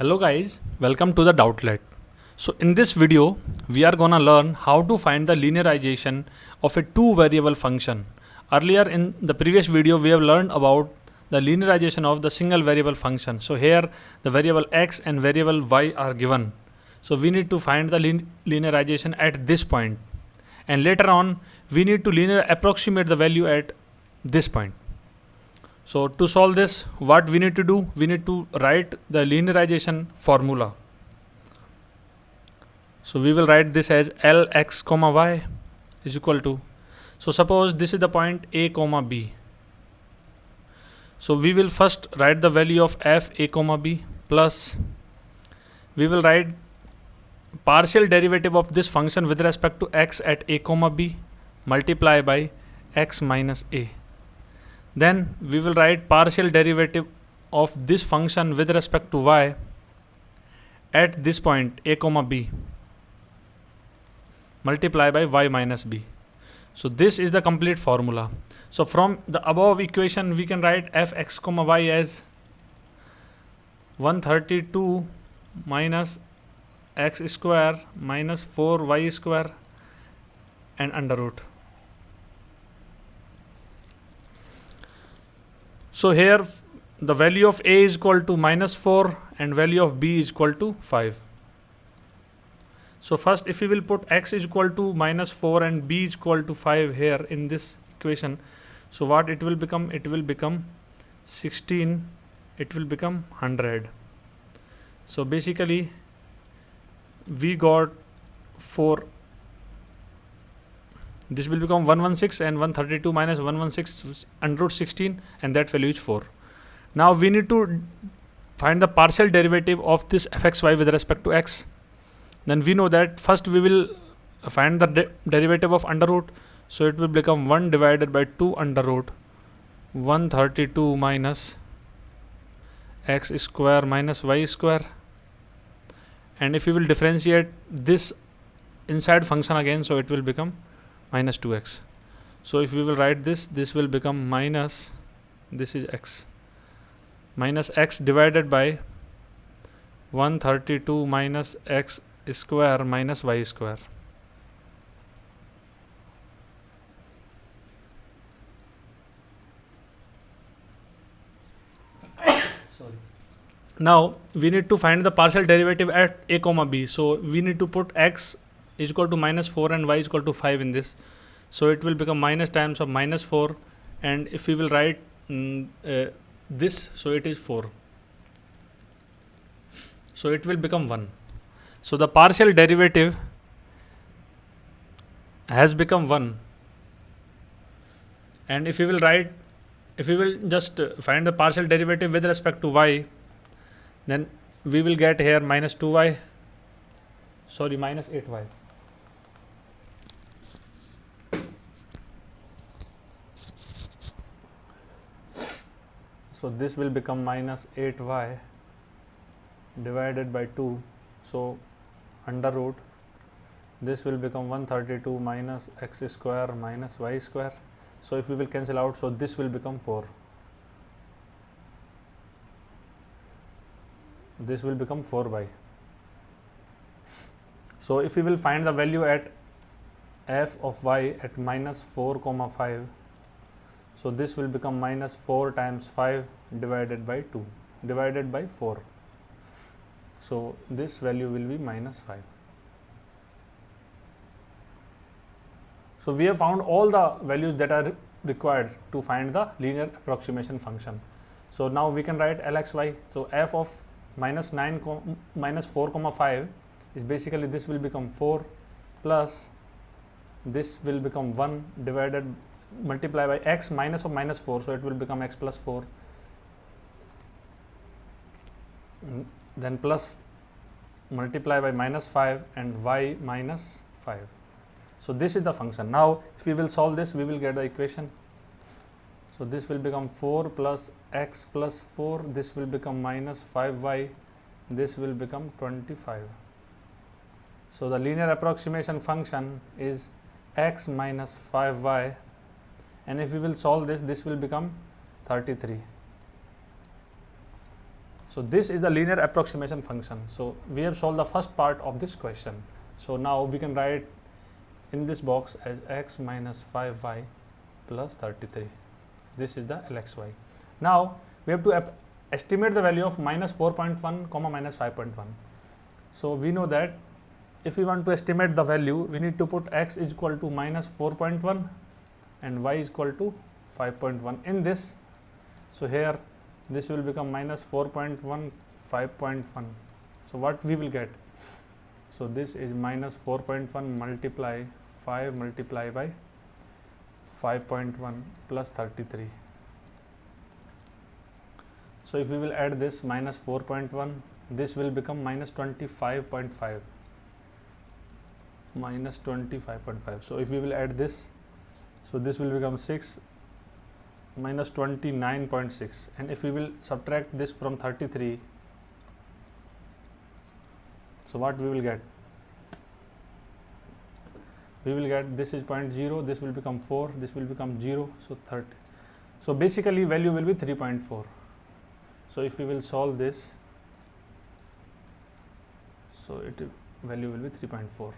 Hello guys, welcome to the Doubtlet. So in this video, we are gonna learn how to find the linearization of a two variable function. Earlier in the previous video, we have learned about the linearization of the single variable function. So here the variable x and variable y are given. So we need to find the linearization at this point. And later on, we need to linear approximate the value at this point. So to solve this, what we need to do? We need to write the linearization formula. So we will write this as Lx comma y is equal to, so suppose this is the point a comma b. So we will first write the value of f a comma b plus, we will write partial derivative of this function with respect to x at a comma b multiply by x minus a. Then we will write partial derivative of this function with respect to y at this point a comma b multiply by y minus b. So this is the complete formula. So from the above equation we can write fx comma y as 132 minus x square minus 4y square and under root. So here the value of a is equal to minus 4 and value of b is equal to 5. So first if we will put x is equal to minus 4 and b is equal to 5 here in this equation, so what it will become? It will become 16, it will become 100. So basically we got 4. This will become 116 and 132 minus 116 under root 16 and that value is 4. Now we need to find the partial derivative of this fxy with respect to x. Then we know that first we will find the derivative of under root. So it will become 1 divided by 2 under root 132 minus x square minus y square. And if we will differentiate this inside function again, so it will become minus 2x. So if we will write this, this will become minus, this is x, minus x divided by 132 minus x square minus y square. Sorry. Now we need to find the partial derivative at a comma b. So we need to put x is equal to minus 4 and y is equal to 5 in this. So it will become minus times of minus 4, and if we will write this, so it is 4. So it will become 1. So the partial derivative has become 1. And if we will write, if we will just find the partial derivative with respect to y, then we will get here minus 2y, sorry, minus 8y. So this will become minus 8y divided by 2. So under root, this will become 132 minus x square minus y square. So if we will cancel out, so this will become 4. This will become 4y. So if we will find the value at f of y at minus 4 comma 5, so this will become minus 4 times 5 divided by 2 divided by 4. So this value will be minus 5. So we have found all the values that are required to find the linear approximation function. So now we can write Lxy. So f of minus 4 comma 5 is basically, this will become 4 plus this will become 1 divided multiply by x minus of minus 4, so it will become x plus 4, then plus multiply by minus 5 and y minus 5. So this is the function. Now if we will solve this, we will get the equation. So this will become 4 plus x plus 4, this will become minus 5y, this will become 25. So the linear approximation function is x minus 5y, and if we will solve this, this will become 33. So this is the linear approximation function. So we have solved the first part of this question. So now we can write in this box as x minus 5y plus 33. This is the LXY. Now we have to estimate the value of minus 4.1 comma minus 5.1. So we know that if we want to estimate the value, we need to put x is equal to minus 4.1 and y is equal to 5.1 in this. So here this will become minus 4.1, 5.1. So what we will get? So this is minus 4.1 multiply 5 multiply by 5.1 plus 33. So if we will add this minus 4.1, this will become minus 25.5. Minus 25.5. So if we will add this, so this will become 6 minus 29.6, and if we will subtract this from 33, so what we will get? We will get this is 0.0, this will become 4, this will become 0, so 30. So basically value will be 3.4. So if we will solve this, so value will be 3.4.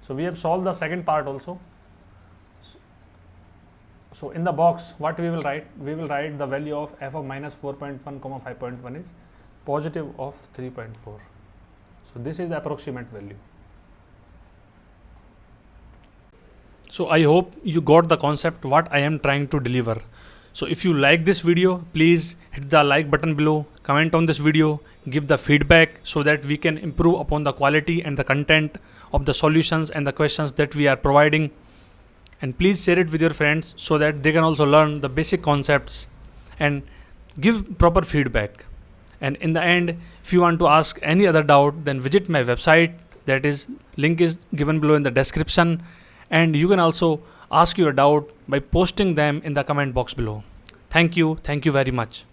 So we have solved the second part also. So in the box, what we will write? We will write the value of f of minus 4.1 comma 5.1 is positive of 3.4. So this is the approximate value. So I hope you got the concept what I am trying to deliver. So if you like this video, please hit the like button below, comment on this video, give the feedback so that we can improve upon the quality and the content of the solutions and the questions that we are providing. And please share it with your friends so that they can also learn the basic concepts and give proper feedback. And in the end, if you want to ask any other doubt, then visit my website. That is, link is given below in the description. And you can also ask your doubt by posting them in the comment box below. Thank you very much.